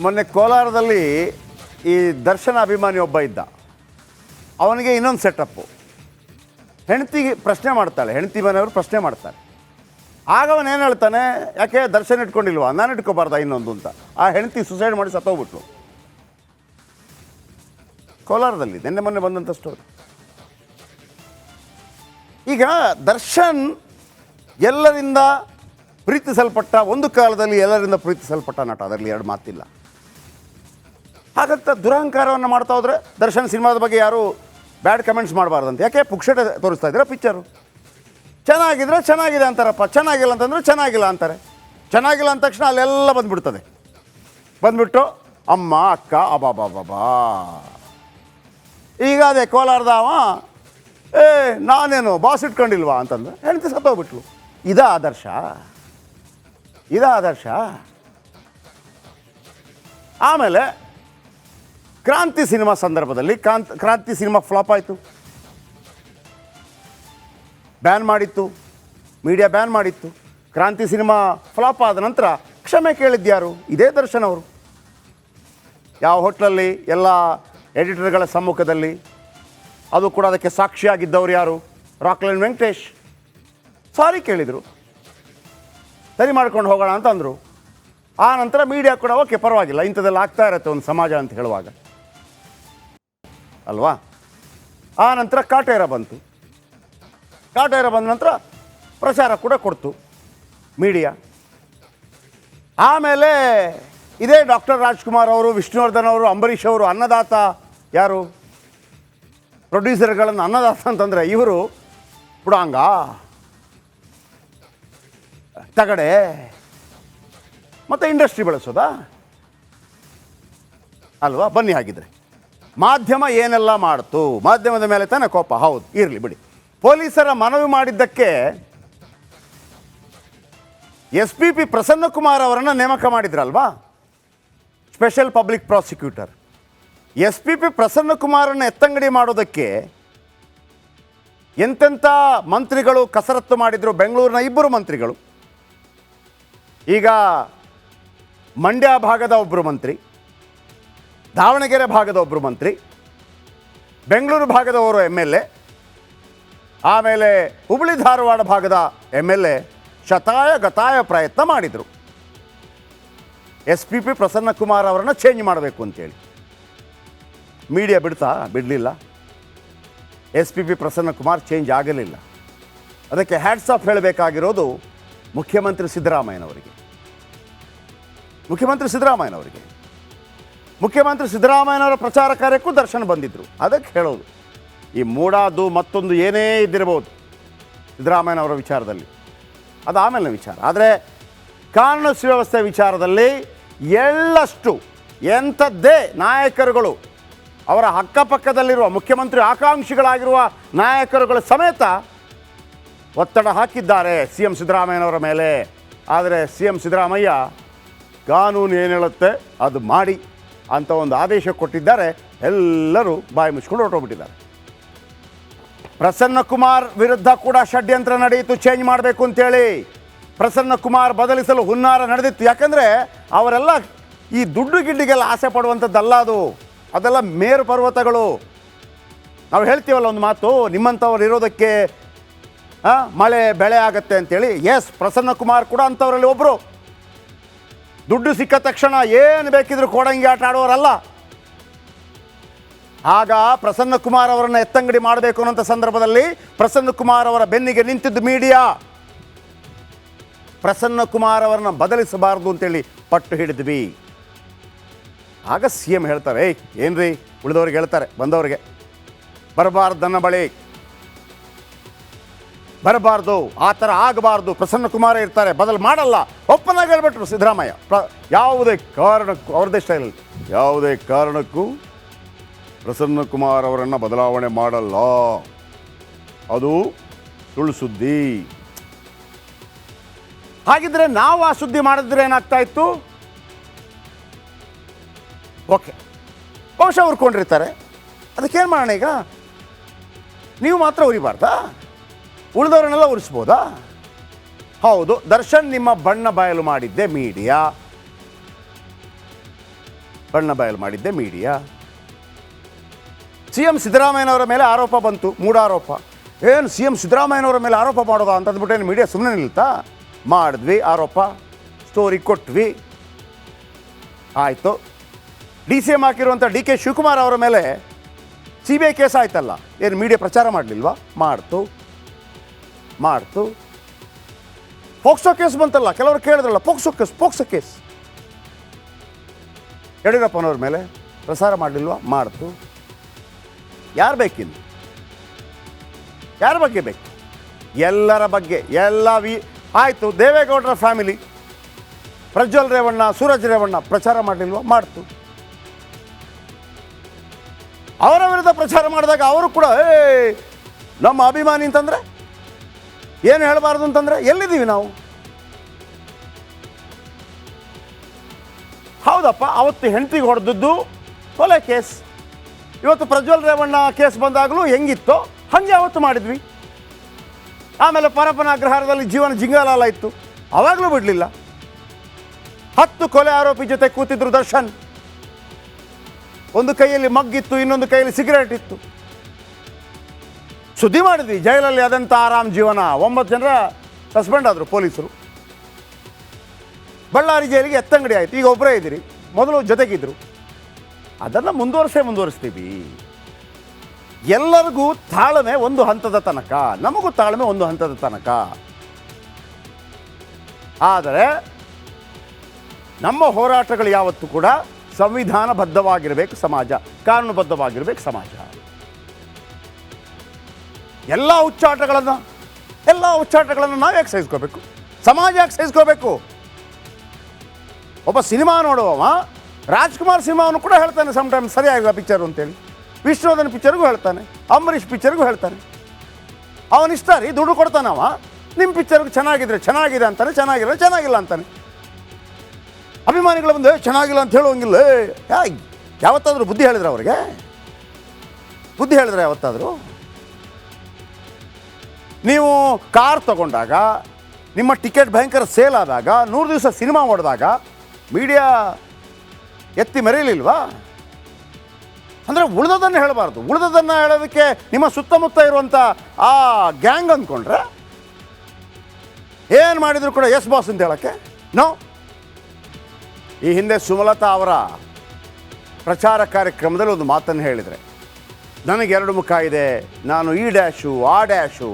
ಮೊನ್ನೆ ಕೋಲಾರದಲ್ಲಿ ಈ ದರ್ಶನ ಅಭಿಮಾನಿ ಒಬ್ಬ ಇದ್ದ. ಅವನಿಗೆ ಇನ್ನೊಂದು ಸೆಟಪ್ಪು. ಹೆಂಡತಿಗೆ ಪ್ರಶ್ನೆ ಮಾಡ್ತಾಳೆ, ಹೆಂಡತಿ ಮನೆಯವರು ಪ್ರಶ್ನೆ ಮಾಡ್ತಾರೆ. ಆಗ ಅವನೇನು ಹೇಳ್ತಾನೆ, ಯಾಕೆ ದರ್ಶನ ಇಟ್ಕೊಂಡಿಲ್ವಾ, ನಾನು ಇಟ್ಕೋಬಾರ್ದ ಇನ್ನೊಂದು ಅಂತ. ಆ ಹೆಂಡತಿ ಸುಸೈಡ್ ಮಾಡಿ ಸತ್ತೋಗ್ಬಿಟ್ಲು. ಕೋಲಾರದಲ್ಲಿ ನಿನ್ನೆ ಮೊನ್ನೆ ಬಂದಂಥ ಸ್ಟೋರಿ. ಈಗ ದರ್ಶನ್ ಎಲ್ಲರಿಂದ ಪ್ರೀತಿಸಲ್ಪಟ್ಟ, ಒಂದು ಕಾಲದಲ್ಲಿ ಎಲ್ಲರಿಂದ ಪ್ರೀತಿಸಲ್ಪಟ್ಟ ನಟ, ಅದರಲ್ಲಿ ಎರಡು ಮಾತಿಲ್ಲ. ಹಾಗಂತ ದುರಹಂಕಾರವನ್ನು ಮಾಡ್ತಾ ಹೋದರೆ ದರ್ಶನ್ ಸಿನಿಮಾದ ಬಗ್ಗೆ ಯಾರು ಬ್ಯಾಡ್ ಕಮೆಂಟ್ಸ್ ಮಾಡಬಾರ್ದಂತೆ. ಯಾಕೆ ಪುಕ್ಷಟೆ ತೋರಿಸ್ತಾ ಇದ್ದೀರಾ ಪಿಕ್ಚರು? ಚೆನ್ನಾಗಿದ್ರೆ ಚೆನ್ನಾಗಿದೆ ಅಂತಾರಪ್ಪ, ಚೆನ್ನಾಗಿಲ್ಲ ಅಂತಂದರೆ ಚೆನ್ನಾಗಿಲ್ಲ ಅಂತಾರೆ. ಚೆನ್ನಾಗಿಲ್ಲ ಅಂದ ತಕ್ಷಣ ಅಲ್ಲೆಲ್ಲ ಬಂದುಬಿಡ್ತದೆ. ಬಂದುಬಿಟ್ಟು ಅಮ್ಮ ಅಕ್ಕ ಅಬಾಬಾಬಾಬಾ. ಈಗ ಅದೇ ಕೋಲಾರದ ಅವ ನಾನೇನು ಬಾಸ್ ಇಟ್ಕೊಂಡಿಲ್ವಾ ಅಂತಂದ್ರೆ ಹೆಂಡತಿ ಸತ್ತೋಗ್ಬಿಟ್ಲು. ಇದಾ ಆದರ್ಶ? ಆದರ್ಶ? ಆಮೇಲೆ ಕ್ರಾಂತಿ ಸಿನಿಮಾ ಸಂದರ್ಭದಲ್ಲಿ ಕ್ರಾಂತಿ ಸಿನಿಮಾ ಫ್ಲಾಪ್ ಆಯಿತು, ಬ್ಯಾನ್ ಮಾಡಿತ್ತು, ಮೀಡಿಯಾ ಬ್ಯಾನ್ ಮಾಡಿತ್ತು. ಕ್ರಾಂತಿ ಸಿನಿಮಾ ಫ್ಲಾಪ್ ಆದ ನಂತರ ಕ್ಷಮೆ ಕೇಳಿದ್ಯಾರು? ಇದೇ ದರ್ಶನ್ ಅವರು. ಯಾವ ಹೋಟ್ಲಲ್ಲಿ, ಎಲ್ಲ ಎಡಿಟರ್ಗಳ ಸಮ್ಮುಖದಲ್ಲಿ. ಅದು ಕೂಡ ಅದಕ್ಕೆ ಸಾಕ್ಷಿಯಾಗಿದ್ದವರು ಯಾರು? ರಾಕ್ಲೈನ್ ವೆಂಕಟೇಶ್ ಸಾರಿ ಕೇಳಿದರು, ಸರಿ ಮಾಡ್ಕೊಂಡು ಹೋಗೋಣ ಅಂತ ಅಂದರು. ಆ ನಂತರ ಮೀಡಿಯಾ ಕೂಡ ಓಕೆ ಪರವಾಗಿಲ್ಲ, ಇಂಥದ್ದೆಲ್ಲ ಆಗ್ತಾ ಇರುತ್ತೆ ಒಂದು ಸಮಾಜ ಅಂತ ಹೇಳುವಾಗ ಅಲ್ವಾ. ಆ ನಂತರ ಕಾಟೇರ ಬಂತು. ಕಾಟೇರ ಬಂದ ನಂತರ ಪ್ರಚಾರ ಕೂಡ ಕೊಡ್ತು ಮೀಡಿಯಾ. ಆಮೇಲೆ ಇದೇ ಡಾಕ್ಟರ್ ರಾಜ್ಕುಮಾರ್ ಅವರು, ವಿಷ್ಣುವರ್ಧನ್ ಅವರು, ಅಂಬರೀಷ್ ಅವರು, ಅನ್ನದಾತ ಯಾರು ಪ್ರೊಡ್ಯೂಸರ್ಗಳನ್ನು ಅನ್ನದಾತ ಅಂತಂದರೆ ಇವರು ಬುಡಾಂಗ ತಗಡೆ ಮತ್ತು ಇಂಡಸ್ಟ್ರಿ ಬೆಳೆಸೋದಾ ಅಲ್ವಾ? ಬನ್ನಿ ಹಾಗಿದ್ರೆ ಮಾಧ್ಯಮ ಏನೆಲ್ಲ ಮಾಡ್ತು? ಮಾಧ್ಯಮದ ಮೇಲೆ ತಾನೇ ಕೋಪ. ಹೌದು, ಇರಲಿ ಬಿಡಿ. ಪೊಲೀಸರ ಮನವಿ ಮಾಡಿದ್ದಕ್ಕೆ SP ಪ್ರಸನ್ನಕುಮಾರ್ ಅವರನ್ನು ನೇಮಕ ಮಾಡಿದ್ರಲ್ವಾ, ಸ್ಪೆಷಲ್ ಪಬ್ಲಿಕ್ ಪ್ರಾಸಿಕ್ಯೂಟರ್. SP ಪ್ರಸನ್ನಕುಮಾರನ್ನು ಎತ್ತಂಗಡಿ ಮಾಡೋದಕ್ಕೆ ಎಂತೆಂಥ ಮಂತ್ರಿಗಳು ಕಸರತ್ತು ಮಾಡಿದರು. ಬೆಂಗಳೂರಿನ ಇಬ್ಬರು ಮಂತ್ರಿಗಳು, ಈಗ ಮಂಡ್ಯ ಭಾಗದ ಒಬ್ಬರು ಮಂತ್ರಿ, ದಾವಣಗೆರೆ ಭಾಗದ ಒಬ್ಬರು ಮಂತ್ರಿ, ಬೆಂಗಳೂರು ಭಾಗದವರು MLA, ಆಮೇಲೆ ಹುಬ್ಬಳ್ಳಿ ಧಾರವಾಡ ಭಾಗದ MLA ಶತಾಯ ಗತಾಯ ಪ್ರಯತ್ನ ಮಾಡಿದರು SP ಪ್ರಸನ್ನಕುಮಾರ್ ಅವರನ್ನು ಚೇಂಜ್ ಮಾಡಬೇಕು ಅಂತೇಳಿ. ಮೀಡಿಯಾ ಬಿಡಲಿಲ್ಲ. SP ಪ್ರಸನ್ನಕುಮಾರ್ ಚೇಂಜ್ ಆಗಲಿಲ್ಲ. ಅದಕ್ಕೆ ಹ್ಯಾಟ್ಸ್ ಆಫ್ ಹೇಳಬೇಕಾಗಿರೋದು ಮುಖ್ಯಮಂತ್ರಿ ಸಿದ್ದರಾಮಯ್ಯನವರಿಗೆ. ಮುಖ್ಯಮಂತ್ರಿ ಸಿದ್ದರಾಮಯ್ಯನವರ ಪ್ರಚಾರ ಕಾರ್ಯಕ್ಕೂ ದರ್ಶನ್ ಬಂದಿದ್ದರು. ಅದಕ್ಕೆ ಹೇಳೋದು, ಈ ಮೂಡಾದು ಮತ್ತೊಂದು ಏನೇ ಇದ್ದಿರಬಹುದು ಸಿದ್ದರಾಮಯ್ಯನವರ ವಿಚಾರದಲ್ಲಿ, ಅದು ಆಮೇಲಿನ ವಿಚಾರ. ಆದರೆ ಕಾನೂನು ಸುವ್ಯವಸ್ಥೆ ವಿಚಾರದಲ್ಲಿ ಎಳ್ಳಷ್ಟು ಎಂಥದ್ದೇ ನಾಯಕರುಗಳು, ಅವರ ಅಕ್ಕಪಕ್ಕದಲ್ಲಿರುವ ಮುಖ್ಯಮಂತ್ರಿ ಆಕಾಂಕ್ಷಿಗಳಾಗಿರುವ ನಾಯಕರುಗಳ ಸಮೇತ ಒತ್ತಡ ಹಾಕಿದ್ದಾರೆ CM ಸಿದ್ದರಾಮಯ್ಯನವರ ಮೇಲೆ. ಆದರೆ CM ಸಿದ್ದರಾಮಯ್ಯ ಕಾನೂನು ಏನು ಹೇಳುತ್ತೆ ಅದು ಮಾಡಿ ಅಂತ ಒಂದು ಆದೇಶ ಕೊಟ್ಟಿದ್ದಾರೆ. ಎಲ್ಲರೂ ಬಾಯಿ ಮುಚ್ಕೊಂಡು ಹೊರಟೋಗ್ಬಿಟ್ಟಿದ್ದಾರೆ. ಪ್ರಸನ್ನಕುಮಾರ್ ವಿರುದ್ಧ ಕೂಡ ಷಡ್ಯಂತ್ರ ನಡೆಯಿತು ಚೇಂಜ್ ಮಾಡಬೇಕು ಅಂತೇಳಿ. ಪ್ರಸನ್ನಕುಮಾರ್ ಬದಲಿಸಲು ಹುನ್ನಾರ ನಡೆದಿತ್ತು. ಯಾಕಂದರೆ ಅವರೆಲ್ಲ ಈ ದುಡ್ಡು ಗಿಡ್ಡಿಗೆಲ್ಲ ಆಸೆ ಪಡುವಂಥದ್ದಲ್ಲ, ಅದೆಲ್ಲ ಮೇರು ಪರ್ವತಗಳು. ನಾವು ಹೇಳ್ತೀವಲ್ಲ ಒಂದು ಮಾತು, ನಿಮ್ಮಂಥವ್ರು ಇರೋದಕ್ಕೆ ಮಳೆ ಬೆಳೆ ಆಗತ್ತೆ ಅಂತೇಳಿ. ಎಸ್, ಪ್ರಸನ್ನಕುಮಾರ್ ಕೂಡ ಅಂಥವರಲ್ಲಿ ಒಬ್ಬರು. ದುಡ್ಡು ಸಿಕ್ಕ ತಕ್ಷಣ ಏನು ಬೇಕಿದ್ರು ಕೋಡಂಗಿ ಆಟ ಆಡೋರಲ್ಲ. ಆಗ ಪ್ರಸನ್ನಕುಮಾರ್ ಅವರನ್ನು ಎತ್ತಂಗಡಿ ಮಾಡಬೇಕು ಅನ್ನೋಂಥ ಸಂದರ್ಭದಲ್ಲಿ ಪ್ರಸನ್ನಕುಮಾರ್ ಅವರ ಬೆನ್ನಿಗೆ ನಿಂತಿದ್ದು ಮೀಡಿಯಾ. ಪ್ರಸನ್ನಕುಮಾರ್ ಅವರನ್ನು ಬದಲಿಸಬಾರ್ದು ಅಂತೇಳಿ ಪಟ್ಟು ಹಿಡಿದ್ವಿ. ಆಗ CM ಹೇಳ್ತಾರೆ, ಏನ್ರಿ ಉಳಿದವ್ರಿಗೆ ಹೇಳ್ತಾರೆ, ಬಂದವ್ರಿಗೆ ಬರಬಾರ್ದು, ನನ್ನ ಬಳಿ ಬರಬಾರ್ದು, ಆ ಥರ ಆಗಬಾರ್ದು, ಪ್ರಸನ್ನಕುಮಾರ ಇರ್ತಾರೆ, ಬದಲು ಮಾಡಲ್ಲ. ಒಪ್ಪನಾಗ ಹೇಳ್ಬಿಟ್ರು ಸಿದ್ದರಾಮಯ್ಯ. ಯಾವುದೇ ಕಾರಣಕ್ಕೂ ಅವ್ರದ್ದೇ ಸ್ಟೈಲಲ್ಲಿ, ಯಾವುದೇ ಕಾರಣಕ್ಕೂ ಪ್ರಸನ್ನಕುಮಾರ್ ಅವರನ್ನು ಬದಲಾವಣೆ ಮಾಡಲ್ಲ, ಅದು ಸುಳ್ಳು ಸುದ್ದಿ. ಹಾಗಿದ್ರೆ ನಾವು ಆ ಸುದ್ದಿ ಮಾಡಿದ್ರೆ ಏನಾಗ್ತಾ ಇತ್ತು? ಓಕೆ, ಬಹುಶಃ ಉರ್ಕೊಂಡಿರ್ತಾರೆ. ಅದಕ್ಕೇನು ಮಾಡೋಣ? ಈಗ ನೀವು ಮಾತ್ರ ಉರಿಬಾರ್ದಾ? ಉಳಿದವರನ್ನೆಲ್ಲ ಉರಿಸ್ಬೋದಾ? ಹೌದು, ದರ್ಶನ್ ನಿಮ್ಮ ಬಣ್ಣ ಬಯಲು ಮಾಡಿದ್ದೆ ಮೀಡಿಯಾ. ಬಣ್ಣ ಬಯಲು ಮಾಡಿದ್ದೆ ಮೀಡಿಯಾ. ಸಿ ಎಂ ಸಿದ್ದರಾಮಯ್ಯನವರ ಮೇಲೆ ಆರೋಪ ಬಂತು, ಮೂಢಾರೋಪ. ಏನು ಸಿ ಎಂ ಸಿದ್ದರಾಮಯ್ಯನವರ ಮೇಲೆ ಆರೋಪ ಮಾಡೋದಾ ಅಂತಂದ್ಬಿಟ್ಟೇನು ಮೀಡಿಯಾ ಸುಮ್ಮನೆ ನಿಲ್ತಾ? ಮಾಡಿದ್ವಿ ಆರೋಪ, ಸ್ಟೋರಿ ಕೊಟ್ವಿ, ಆಯಿತು. DCM ಹಾಕಿರುವಂಥ DK ಶಿವಕುಮಾರ್ ಅವರ ಮೇಲೆ CBI ಕೇಸ್ ಆಯ್ತಲ್ಲ, ಏನು ಮೀಡಿಯಾ ಪ್ರಚಾರ ಮಾಡಲಿಲ್ವಾ? ಮಾಡ್ತು. ಪೋಕ್ಸೋ ಕೇಸ್ ಬಂತಲ್ಲ, ಕೆಲವರು ಕೇಳಿದ್ರಲ್ಲ, ಪೋಕ್ಸೋ ಕೇಸ್ ಯಡಿಯೂರಪ್ಪನವ್ರ ಮೇಲೆ ಪ್ರಸಾರ ಮಾಡಲಿಲ್ವಾ? ಮಾಡ್ತು. ಯಾರ ಬೇಕಿನ್ನು? ಯಾರ ಬಗ್ಗೆ ಬೇಕು? ಎಲ್ಲರ ಬಗ್ಗೆ, ಆಯಿತು. ದೇವೇಗೌಡರ ಫ್ಯಾಮಿಲಿ, ಪ್ರಜ್ವಲ್ ರೇವಣ್ಣ, ಸೂರಜ್ ರೇವಣ್ಣ ಪ್ರಚಾರ ಮಾಡಲಿಲ್ವಾ? ಮಾಡ್ತು. ಅವರ ವಿರುದ್ಧ ಪ್ರಚಾರ ಮಾಡಿದಾಗ ಅವರು ಕೂಡ ನಮ್ಮ ಅಭಿಮಾನಿ ಅಂತಂದರೆ ಏನು ಹೇಳಬಾರ್ದು ಅಂತಂದರೆ ಎಲ್ಲಿದ್ದೀವಿ ನಾವು? ಹೌದಪ್ಪ, ಅವತ್ತು ಹೆಂಡತಿಗೆ ಹೊಡೆದದ್ದು ಕೊಲೆ ಕೇಸ್. ಇವತ್ತು ಪ್ರಜ್ವಲ್ ರೇವಣ್ಣ ಕೇಸ್ ಬಂದಾಗಲೂ ಹೆಂಗಿತ್ತೋ ಹಾಗೆ ಅವತ್ತು ಮಾಡಿದ್ವಿ. ಆಮೇಲೆ ಪರಪ್ಪನ ಅಗ್ರಹಾರದಲ್ಲಿ ಜೀವನ ಜಿಂಗಾಲಾಲ ಇತ್ತು, ಆವಾಗಲೂ ಬಿಡಲಿಲ್ಲ. 10 ಕೊಲೆ ಆರೋಪಿ ಜೊತೆ ಕೂತಿದ್ರು ದರ್ಶನ್. ಒಂದು ಕೈಯಲ್ಲಿ ಮಗ್ಗಿತ್ತು, ಇನ್ನೊಂದು ಕೈಯಲ್ಲಿ ಸಿಗರೇಟ್ ಇತ್ತು. ಸುದ್ದಿ ಮಾಡಿದ್ವಿ. ಜೈಲಲ್ಲಿ ಆದಂಥ ಆರಾಮ್ ಜೀವನ. 9 ಜನರ ಸಸ್ಪೆಂಡ್ ಆದರು ಪೊಲೀಸರು. ಬಳ್ಳಾರಿ ಜೈಲಿಗೆ ಎತ್ತಂಗಡಿ ಆಯಿತು. ಈಗ ಒಬ್ಬರೇ ಇದ್ದೀರಿ, ಮೊದಲು ಜೊತೆಗಿದ್ರು. ಅದನ್ನು ಮುಂದುವರಿಸ್ತೀವಿ. ಎಲ್ಲರಿಗೂ ತಾಳ್ಮೆ ಒಂದು ಹಂತದ ತನಕ, ನಮಗೂ ತಾಳ್ಮೆ ಒಂದು ಹಂತದ ತನಕ. ಆದರೆ ನಮ್ಮ ಹೋರಾಟಗಳು ಯಾವತ್ತೂ ಕೂಡ ಸಂವಿಧಾನಬದ್ಧವಾಗಿರಬೇಕು ಸಮಾಜ, ಕಾನೂನುಬದ್ಧವಾಗಿರಬೇಕು ಸಮಾಜ. ಎಲ್ಲ ಹುಚ್ಚಾಟಗಳನ್ನು ನಾವು ಯಾಕೆ ಸಹಿಸ್ಕೋಬೇಕು? ಸಮಾಜ ಯಾಕೆ ಸಹಿಸ್ಕೋಬೇಕು? ಒಬ್ಬ ಸಿನಿಮಾ ನೋಡುವವ ರಾಜ್ಕುಮಾರ್ ಸಿನಿಮಾವನ್ನು ಕೂಡ ಹೇಳ್ತಾನೆ ಸಮ್ಟೈಮ್ಸ್ ಸರಿಯಾಗಿಲ್ಲ ಪಿಕ್ಚರು ಅಂತೇಳಿ. ವಿಷ್ಣುವರ್ಧನ್ ಪಿಕ್ಚರ್ಗೂ ಹೇಳ್ತಾನೆ, ಅಂಬರೀಷ್ ಪಿಕ್ಚರ್ಗೂ ಹೇಳ್ತಾನೆ. ಅವನಿಷ್ಟ ರೀ, ದುಡ್ಡು ಕೊಡ್ತಾನವ. ನಿಮ್ಮ ಪಿಕ್ಚರ್ಗೆ ಚೆನ್ನಾಗಿದೆ ಅಂತಾನೆ, ಚೆನ್ನಾಗಿಲ್ಲ ಅಂತಾನೆ. ಅಭಿಮಾನಿಗಳು ಬಂದು ಚೆನ್ನಾಗಿಲ್ಲ ಅಂತ ಹೇಳುವಂಗಿಲ್ಲ. ಯಾವತ್ತಾದರೂ ಬುದ್ಧಿ ಹೇಳಿದ್ರೆ ಅವ್ರಿಗೆ? ಯಾವತ್ತಾದರೂ? ನೀವು ಕಾರ್ ತಗೊಂಡಾಗ, ನಿಮ್ಮ ಟಿಕೆಟ್ ಭಯಂಕರ ಸೇಲ್ ಆದಾಗ, 100 ದಿವಸ ಸಿನಿಮಾ ಮಾಡಿದಾಗ ಮೀಡಿಯಾ ಎತ್ತಿ ಮೆರೆಯಲಿಲ್ವಾ? ಅಂದರೆ ಉಳಿದದನ್ನು ಹೇಳಬಾರ್ದು. ಉಳಿದದನ್ನು ಹೇಳೋದಕ್ಕೆ ನಿಮ್ಮ ಸುತ್ತಮುತ್ತ ಇರುವಂಥ ಆ ಗ್ಯಾಂಗ್ ಅಂದ್ಕೊಂಡ್ರೆ ಏನು ಮಾಡಿದ್ರು ಕೂಡ ಎಸ್ ಬಾಸ್ ಅಂತ ಹೇಳೋಕ್ಕೆ ನೋ. ಈ ಹಿಂದೆ ಸುಮಲತಾ ಅವರ ಪ್ರಚಾರ ಕಾರ್ಯಕ್ರಮದಲ್ಲಿ ಒಂದು ಮಾತನ್ನು ಹೇಳಿದರೆ, ನನಗೆ 2 ಮುಖ ಇದೆ, ನಾನು ಈ ಡ್ಯಾಶು ಆ ಡ್ಯಾಶು.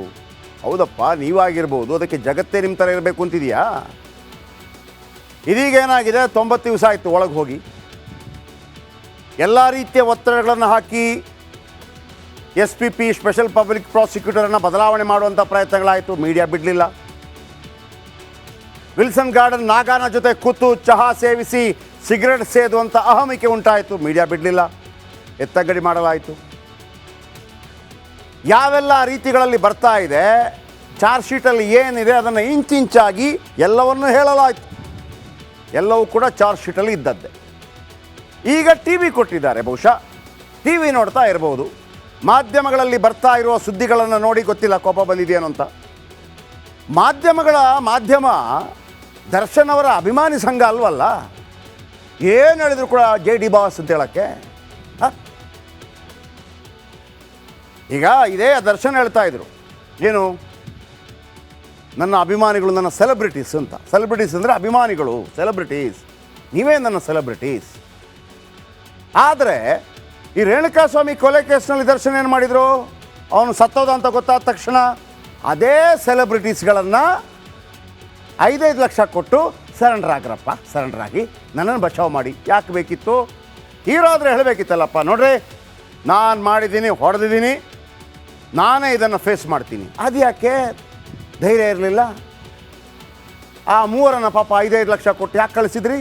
ಹೌದಪ್ಪ, ನೀವಾಗಿರ್ಬೋದು, ಅದಕ್ಕೆ ಜಗತ್ತೇ ನಿಮ್ಮ ಥರ ಇರಬೇಕು ಅಂತಿದೆಯಾ? ಇದೀಗ ಏನಾಗಿದೆ, 90 ದಿವಸ ಆಯಿತು ಒಳಗೆ ಹೋಗಿ. ಎಲ್ಲ ರೀತಿಯ ಒತ್ತಡಗಳನ್ನು ಹಾಕಿ SPP ಸ್ಪೆಷಲ್ ಪಬ್ಲಿಕ್ ಪ್ರಾಸಿಕ್ಯೂಟರನ್ನು ಬದಲಾವಣೆ ಮಾಡುವಂಥ ಪ್ರಯತ್ನಗಳಾಯಿತು, ಮೀಡಿಯಾ ಬಿಡಲಿಲ್ಲ. ವಿಲ್ಸನ್ ಗಾರ್ಡನ್ ನಾಗಾನ ಜೊತೆ ಕೂತು ಚಹಾ ಸೇವಿಸಿ ಸಿಗರೆಟ್ ಸೇದುವಂಥ ಅಹಮಿಕೆ ಉಂಟಾಯಿತು, ಮೀಡಿಯಾ ಬಿಡಲಿಲ್ಲ, ಎತ್ತಗಡಿ ಮಾಡಲಾಯಿತು. ಯಾವೆಲ್ಲ ರೀತಿಗಳಲ್ಲಿ ಬರ್ತಾ ಇದೆ, ಚಾರ್ಜ್ ಶೀಟಲ್ಲಿ ಏನಿದೆ ಅದನ್ನು ಇಂಚಾಗಿ ಎಲ್ಲವನ್ನೂ ಹೇಳಲಾಯಿತು. ಎಲ್ಲವೂ ಕೂಡ ಚಾರ್ಜ್ ಶೀಟಲ್ಲಿ ಇದ್ದದ್ದೇ. ಈಗ TV ಕೊಟ್ಟಿದ್ದಾರೆ, ಬಹುಶಃ TV ನೋಡ್ತಾ ಇರ್ಬೋದು. ಮಾಧ್ಯಮಗಳಲ್ಲಿ ಬರ್ತಾ ಇರುವ ಸುದ್ದಿಗಳನ್ನು ನೋಡಿ ಗೊತ್ತಿಲ್ಲ ಕೋಪ ಬಂದಿದೆಯೇನೋ ಅಂತ. ಮಾಧ್ಯಮ ದರ್ಶನ್ ಅವರ ಅಭಿಮಾನಿ ಸಂಘ ಅಲ್ವಲ್ಲ. ಏನು ಹೇಳಿದ್ರು ಕೂಡ JD ಬಾಸ್ ಅಂತ ಹೇಳೋಕ್ಕೆ. ಈಗ ಇದೇ ದರ್ಶನ್ ಹೇಳ್ತಾ ಇದ್ರು, ಏನು ನನ್ನ ಅಭಿಮಾನಿಗಳು ನನ್ನ ಸೆಲೆಬ್ರಿಟೀಸ್ ಅಂತ. ಸೆಲೆಬ್ರಿಟೀಸ್ ಅಂದರೆ ಅಭಿಮಾನಿಗಳು, ಸೆಲೆಬ್ರಿಟೀಸ್, ನೀವೇ ನನ್ನ ಸೆಲೆಬ್ರಿಟೀಸ್. ಆದರೆ ಈ ರೇಣುಕಾಸ್ವಾಮಿ ಕೊಲೆ ಕೇಸ್ನಲ್ಲಿ ದರ್ಶನ್ ಏನು ಮಾಡಿದರು? ಅವನು ಸತ್ತೋದ ಅಂತ ಗೊತ್ತಾದ ತಕ್ಷಣ ಅದೇ ಸೆಲೆಬ್ರಿಟೀಸ್ಗಳನ್ನು 5-5 ಲಕ್ಷ ಕೊಟ್ಟು ಸರೆಂಡರ್ ಆಗ್ರಪ್ಪ, ಸರೆಂಡರ್ ಆಗಿ ನನ್ನನ್ನು ಬಚಾವ್ ಮಾಡಿ. ಯಾಕೆ ಬೇಕಿತ್ತು? ಹೀರೋ ಆದರೆ ಹೇಳಬೇಕಿತ್ತಲ್ಲಪ್ಪ, ನೋಡ್ರಿ ನಾನು ಮಾಡಿದ್ದೀನಿ, ಹೊಡೆದಿದ್ದೀನಿ, ನಾನೇ ಇದನ್ನು ಫೇಸ್ ಮಾಡ್ತೀನಿ. ಅದು ಯಾಕೆ ಧೈರ್ಯ ಇರಲಿಲ್ಲ? ಆ 3 ಪಾಪ 5-5 ಲಕ್ಷ ಕೊಟ್ಟು ಯಾಕೆ ಕಳಿಸಿದ್ರಿ?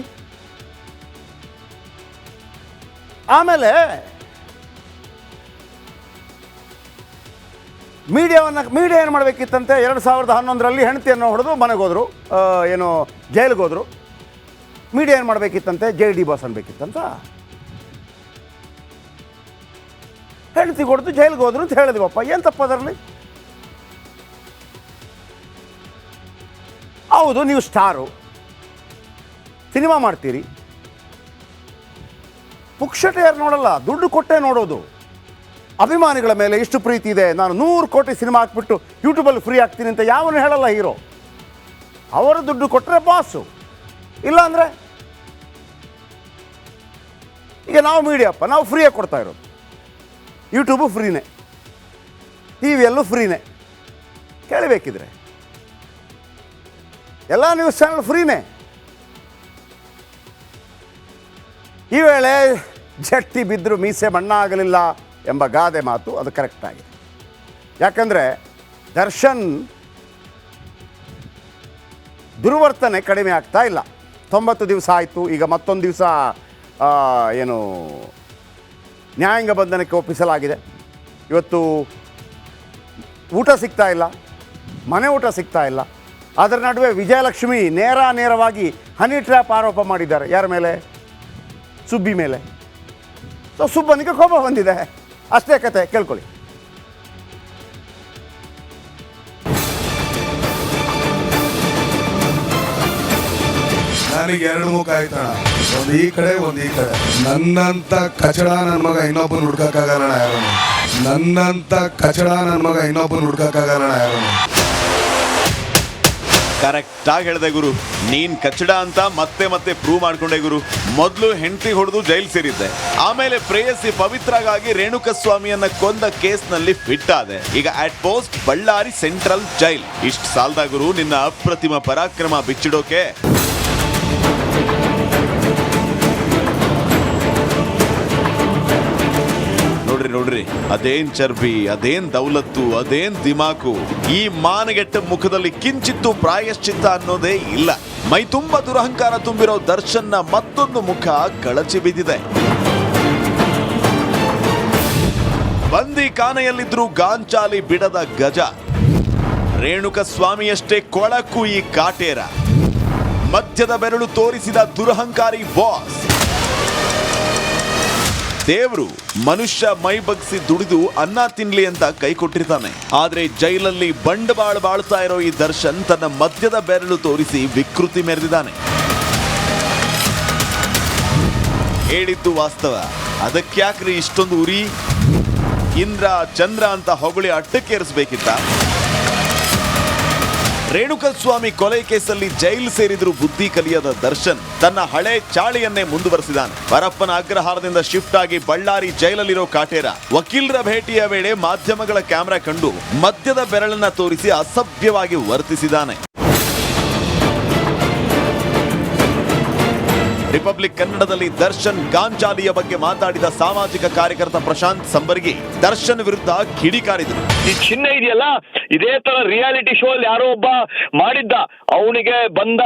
ಆಮೇಲೆ ಮೀಡಿಯಾ ಏನು ಮಾಡಬೇಕಿತ್ತಂತೆ? 2011ರಲ್ಲಿ ಹೆಂಡತಿಯನ್ನು ಹೊಡೆದು ಮನೆಗೆ ಹೋದರು, ಏನು ಜೈಲಿಗೆ ಹೋದರು. ಮೀಡಿಯಾ ಏನು ಮಾಡಬೇಕಿತ್ತಂತೆ? JD boss ಅನ್ಬೇಕಿತ್ತಂತ. ಹೆಂಡತಿಗೆ ಹೊಡೆದು ಜೈಲಿಗೆ ಹೋದ್ರು ಅಂತ ಹೇಳಿದ್ವಪ್ಪ, ಏನು ತಪ್ಪದರಲ್ಲಿ? ಹೌದು, ನೀವು ಸ್ಟಾರು, ಸಿನಿಮಾ ಮಾಡ್ತೀರಿ, ಪುಕ್ಷಟೆ ಯಾರು ನೋಡಲ್ಲ, ದುಡ್ಡು ಕೊಟ್ಟೇ ನೋಡೋದು. ಅಭಿಮಾನಿಗಳ ಮೇಲೆ ಇಷ್ಟು ಪ್ರೀತಿ ಇದೆ, ನಾನು 100 ಕೋಟಿ ಸಿನಿಮಾ ಹಾಕ್ಬಿಟ್ಟು ಯೂಟ್ಯೂಬಲ್ಲಿ ಫ್ರೀ ಆಗ್ತೀನಿ ಅಂತ ಯಾವನು ಹೇಳಲ್ಲ ಹೀರೋ. ಅವರು ದುಡ್ಡು ಕೊಟ್ಟರೆ ಬಾಸು, ಇಲ್ಲ ಅಂದರೆ ಈಗ ನಾವು ಮೀಡಿಯಪ್ಪ, ನಾವು ಫ್ರೀಯಾಗಿ ಕೊಡ್ತಾ ಇರೋದು. ಯೂಟ್ಯೂಬು ಫ್ರೀನೇ, ಟಿ ವಿಯಲ್ಲೂ ಫ್ರೀನೇ, ಕೇಳಬೇಕಿದ್ರೆ ಎಲ್ಲ ನ್ಯೂಸ್ ಚಾನಲ್ ಫ್ರೀನೇ. ಈ ವೇಳೆ ಜಟ್ಟಿ ಬಿದ್ದರೂ ಮೀಸೆ ಮಣ್ಣಾಗಲಿಲ್ಲ ಎಂಬ ಗಾದೆ ಮಾತು ಅದು ಕರೆಕ್ಟ್ ಆಗಿದೆ. ಯಾಕಂದರೆ ದರ್ಶನ್ ದುರ್ವರ್ತನೆ ಕಡಿಮೆ ಆಗ್ತಾ ಇಲ್ಲ. 90 ದಿವಸ ಆಯಿತು, ಈಗ ಮತ್ತೊಂದು ದಿವಸ ಏನು ನ್ಯಾಯಾಂಗ ಬಂಧನಕ್ಕೆ ಒಪ್ಪಿಸಲಾಗಿದೆ. ಇವತ್ತು ಊಟ ಸಿಗ್ತಾ ಇಲ್ಲ, ಮನೆ ಊಟ ಸಿಗ್ತಾ ಇಲ್ಲ. ಅದರ ನಡುವೆ ವಿಜಯಲಕ್ಷ್ಮಿ ನೇರವಾಗಿ ಹನಿ ಟ್ರ್ಯಾಪ್ ಆರೋಪ ಮಾಡಿದ್ದಾರೆ. ಯಾರ ಮೇಲೆ? ಸುಬ್ಬಿ ಮೇಲೆ. ಸೊ ಸುಬ್ಬನಿಗೆ ಕೋಪ ಬಂದಿದೆ, ಅಷ್ಟೇ ಕತೆ. ಕೇಳ್ಕೊಳ್ಳಿ. ನನಗೆ 2 ಮುಖ ಆಯ್ತಣ, ಒಂದು ಈ ಕಡೆ ಒಂದು ಈ ಕಡೆ. ನನ್ನಂತ ಕಚಡ ನನ್ನ ಮಗ ಇನ್ನೊಬ್ಬನ ಹುಡ್ಕಕ್ಕಾಗಲ್ಲ ಯಾರು. ನನ್ನಂತ ಕಚಡ ನನ್ನ ಮಗ ಇನ್ನೊಬ್ಬನ ಹುಡ್ಕಕ್ಕಾಗಲ್ಲ ಯಾರು. ಕರೆಕ್ಟ್ ಆಗಿ ಹೇಳಿದೆ ಗುರು. ನೀನ್ ಕಚ್ಚಡ ಅಂತ ಮತ್ತೆ ಪ್ರೂವ್ ಮಾಡ್ಕೊಂಡೆ ಗುರು. ಮೊದಲು ಹೆಂಡತಿ ಹೊಡೆದು ಜೈಲ್ ಸೇರಿದ್ದೆ, ಆಮೇಲೆ ಪ್ರೇಯಸಿ ಪವಿತ್ರಗಾಗಿ ರೇಣುಕಸ್ವಾಮಿಯನ್ನ ಕೊಂದ ಕೇಸ್ನಲ್ಲಿ ಫಿಟ್ ಆದೆ. ಈಗ at post Ballari central jail. ಇಷ್ಟು ಸಾಲದ ಗುರು ನಿನ್ನ ಅಪ್ರತಿಮ ಪರಾಕ್ರಮ ಬಿಚ್ಚಿಡೋಕೆ? ನೋಡ್ರಿ, ಅದೇನ್ ಚರ್ಬಿ, ಅದೇನ್ ದೌಲತ್ತು, ಅದೇನ್ ದಿಮಾಕು. ಈ ಮಾನಗೆಟ್ಟ ಮುಖದಲ್ಲಿ ಕಿಂಚಿತ್ತು ಪ್ರಾಯಶ್ಚಿತ್ತ ಅನ್ನೋದೇ ಇಲ್ಲ. ಮೈ ತುಂಬ ದುರಹಂಕಾರ ತುಂಬಿರೋ ದರ್ಶನ್ನ ಮತ್ತೊಂದು ಮುಖ ಕಳಚಿ ಬಿದ್ದಿದೆ. ಬಂದಿ ಕಾನೆಯಲ್ಲಿದ್ರು ಗಾಂಚಾಲಿ ಬಿಡದ ಗಜ. ರೇಣುಕಸ್ವಾಮಿಯಷ್ಟೇ ಕೊಳಕು ಈ ಕಾಟೇರ. ಮಧ್ಯದ ಬೆರಳು ತೋರಿಸಿದ ದುರಹಂಕಾರಿ ಬಾಸ್. ದೇವ್ರು ಮನುಷ್ಯ ಮೈ ಬಗ್ಸಿ ದುಡಿದು ಅನ್ನ ತಿನ್ಲಿ ಅಂತ ಕೈ ಕೊಟ್ಟಿರ್ತಾನೆ. ಆದ್ರೆ ಜೈಲಲ್ಲಿ ಬಂಡವಾಳ ಬಾಳ್ತಾ ಇರೋ ಈ ದರ್ಶನ್ ತನ್ನ ಮಧ್ಯದ ಬೆರಳು ತೋರಿಸಿ ವಿಕೃತಿ ಮೆರೆದಿದ್ದಾನೆ. ಹೇಳಿದ್ದು ವಾಸ್ತವ, ಅದಕ್ಯಾಕ್ರಿ ಇಷ್ಟೊಂದು ಉರಿ? ಇಂದ್ರ ಚಂದ್ರ ಅಂತ ಹೊಗಳಿ ಅಟ್ಟಕ್ಕೇರಿಸಬೇಕಿತ್ತ? ರೇಣುಕಸ್ವಾಮಿ ಕೊಲೆ ಕೇಸಲ್ಲಿ ಜೈಲು ಸೇರಿದ್ರು ಬುದ್ಧಿ ಕಲಿಯದ ದರ್ಶನ್ ತನ್ನ ಹಳೆ ಚಾಳಿಯನ್ನೇ ಮುಂದುವರೆಸಿದ್ದಾನೆ. ಪರಪ್ಪನ ಅಗ್ರಹಾರದಿಂದ ಶಿಫ್ಟ್ ಆಗಿ ಬಳ್ಳಾರಿ ಜೈಲಲ್ಲಿರೋ ಕಾಟೇರ ವಕೀಲರ ಭೇಟಿಯ ವೇಳೆ ಮಾಧ್ಯಮಗಳ ಕ್ಯಾಮೆರಾ ಕಂಡು ಮಧ್ಯದ ಬೆರಳನ್ನ ತೋರಿಸಿ ಅಸಭ್ಯವಾಗಿ ವರ್ತಿಸಿದ್ದಾನೆ. ರಿಪಬ್ಲಿಕ್ ಕನ್ನಡದಲ್ಲಿ ದರ್ಶನ್ ಗಾಂಚಾಲಿಯ ಬಗ್ಗೆ ಮಾತಾಡಿದ ಸಾಮಾಜಿಕ ಕಾರ್ಯಕರ್ತ ಪ್ರಶಾಂತ್ ಸಂಬರ್ಗಿ ದರ್ಶನ್ ವಿರುದ್ಧ ಕಿಡಿಕಾರಿದ್ರು. ಈ ಚಿನ್ನ ಇದೆಯಲ್ಲ, ಇದೇ ತರ ರಿಯಾಲಿಟಿ ಶೋ ಅಲ್ಲಿ ಯಾರೋ ಒಬ್ಬ ಮಾಡಿದ್ದ, ಅವನಿಗೆ ಬಂದ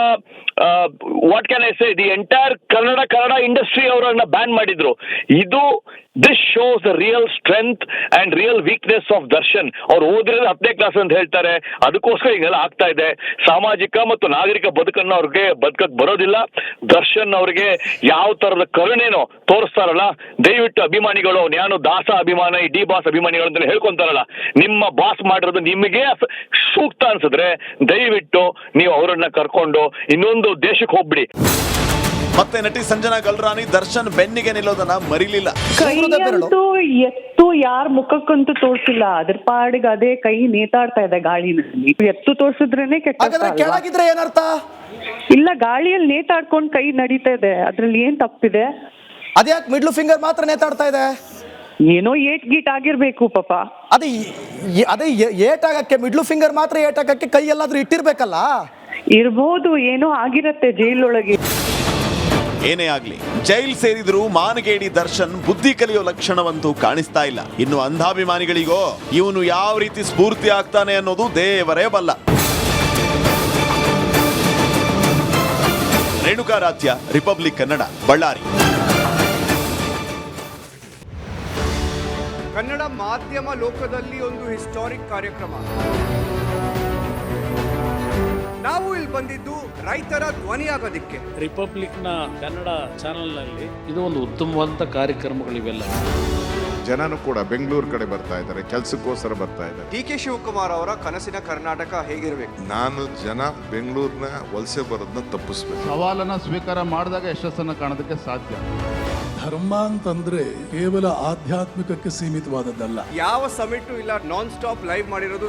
what can I say, the entire Kannada industry ಅವರನ್ನ ಬ್ಯಾನ್ ಮಾಡಿದ್ರು. This shows the real strength and real weakness of Darshan. ಅವ್ರು ಓದಿರೋದು 10ನೇ ಕ್ಲಾಸ್ ಅಂತ ಹೇಳ್ತಾರೆ, ಅದಕ್ಕೋಸ್ಕರ ಹಿಂಗೆಲ್ಲ ಆಗ್ತಾ ಇದೆ. ಸಾಮಾಜಿಕ ಮತ್ತು ನಾಗರಿಕ ಬದುಕನ್ನು ಅವ್ರಿಗೆ ಬದುಕಕ್ ಬರೋದಿಲ್ಲ. ದರ್ಶನ್ ಅವ್ರಿಗೆ ಯಾವ ತರದ ಕರುಣೆನೋ ತೋರಿಸ್ತಾರಲ್ಲ, ದಯವಿಟ್ಟು ಅಭಿಮಾನಿಗಳು, ನಾನು ದಾಸ ಅಭಿಮಾನಿ, ಡಿ ಬಾಸ್ ಅಭಿಮಾನಿಗಳು ಅಂತ ಹೇಳ್ಕೊಂತಾರಲ್ಲ, ನಿಮ್ಮ ಬಾಸ್ ಮಾಡಿರೋದು ನಿಮಗೆ ಸೂಕ್ತ ಅನ್ಸಿದ್ರೆ ದಯವಿಟ್ಟು ನೀವು ಅವರನ್ನ ಕರ್ಕೊಂಡು ಇನ್ನೊಂದು ದೇಶಕ್ಕೆ ಹೋಗ್ಬಿಡಿ. ಮತ್ತೆ ನಟಿ ಸಂಜನಾ ಗಲ್ರಾನಿ ದರ್ಶನ್ ಬೆನ್ನಿಗೆ ನಿಲ್ಲೋದನ್ನ ಮರಿಲಿಲ್ಲ. ಕೈಯಂತೂ ಎತ್ತು ಯಾರ ಮುಖಕ್ಕಂತೂ ತೋರ್ಸಿಲ್ಲ, ಅದ್ರ ಪಾಡಿಗೆ ಅದೇ ಕೈ ನೇತಾಡ್ತಾ ಇದೆ ಗಾಳಿನಲ್ಲಿ. ಎತ್ತು ತೋರ್ಸಿದ್ರೇನೆ ಕೆಳಗಿದ್ರೆ ಏನರ್ಥ? ಇಲ್ಲ, ಗಾಳಿಯಲ್ಲಿ ನೇತಾಡ್ಕೊಂಡು ಕೈ ನಡೀತಾ ಇದೆ, ಅದ್ರಲ್ಲಿ ಏನ್ ತಪ್ಪಿದೆ? ಅದ್ಯಾಕೆ ಮಿಡ್ಲ್ ಫಿಂಗರ್ ಮಾತ್ರ ನೇತಾಡ್ತಾ ಇದೆ? ಏನೋ ಏಟ್ ಗೀಟ್ ಆಗಿರ್ಬೇಕು ಪಾಪ. ಅದೇ ಏಟ್ ಆಗಕ್ಕೆ ಮಿಡ್ಲ್ ಫಿಂಗರ್ ಮಾತ್ರ ಏಟ್ ಆಗಕ್ಕೆ ಕೈ ಎಲ್ಲಾದ್ರೂ ಇಟ್ಟಿರ್ಬೇಕಲ್ಲ? ಇರ್ಬೋದು, ಏನೋ ಆಗಿರತ್ತೆ ಜೈಲೊಳಗೆ. ಏನೇ ಆಗ್ಲಿ, ಜೈಲ್ ಸೇರಿದ್ರು ಮಾನಗೇಡಿ ದರ್ಶನ್ ಬುದ್ಧಿ ಕಲಿಯೋ ಲಕ್ಷಣವಂತೂ ಕಾಣಿಸ್ತಾ ಇಲ್ಲ. ಇನ್ನು ಅಂಧಾಭಿಮಾನಿಗಳಿಗೋ ಇವನು ಯಾವ ರೀತಿ ಸ್ಫೂರ್ತಿ ಆಗ್ತಾನೆ ಅನ್ನೋದು ದೇವರೇ ಬಲ್ಲ. ರೇಣುಕಾ ರಾಜ್ಯ, ರಿಪಬ್ಲಿಕ್ ಕನ್ನಡ, ಬಳ್ಳಾರಿ. ಕನ್ನಡ ಮಾಧ್ಯಮ ಲೋಕದಲ್ಲಿ ಒಂದು ಹಿಸ್ಟಾರಿಕ್ ಕಾರ್ಯಕ್ರಮ. ನಾವು ಇಲ್ಲಿ ಬಂದಿದ್ದು ರೈತರ ಧ್ವನಿಯಾಗೋದಿಕ್ಕೆ. ರಿಪಬ್ಲಿಕ್ನ ಕನ್ನಡ ಚಾನೆಲ್ನಲ್ಲಿ ಇದು ಒಂದು ಉತ್ತಮವಾದಂಥ ಕಾರ್ಯಕ್ರಮಗಳಿವೆಲ್ಲ. ಜನನು ಕೂಡ ಬೆಂಗಳೂರು ಕಡೆ ಬರ್ತಾ ಇದ್ದಾರೆ, ಕೆಲಸಕ್ಕೋಸ್ಕರ ಬರ್ತಾ ಇದ್ದಾರೆ. ಡಿ.ಕೆ. ಶಿವಕುಮಾರ್ ಅವರ ಕನಸಿನ ಕರ್ನಾಟಕ ಹೇಗಿರಬೇಕು? ನಾನು ಜನ ಬೆಂಗಳೂರಿನ ವಲಸೆ ಬರೋದನ್ನ ತಪ್ಪಿಸ್ಬೇಕು. ಸವಾಲನ್ನ ಸ್ವೀಕಾರ ಮಾಡಿದಾಗ ಯಶಸ್ಸನ್ನು ಕಾಣೋದಕ್ಕೆ ಸಾಧ್ಯ. ಧರ್ಮ ಅಂತಂದ್ರೆ ಕೇವಲ ಆಧ್ಯಾತ್ಮಿಕಕ್ಕೆ ಸೀಮಿತವಾದದ್ದಲ್ಲ. ಯಾವ ಸಮಿಟು ಇಲ್ಲ, ನಾನ್ ಸ್ಟಾಪ್ ಲೈವ್ ಮಾಡಿರೋದು.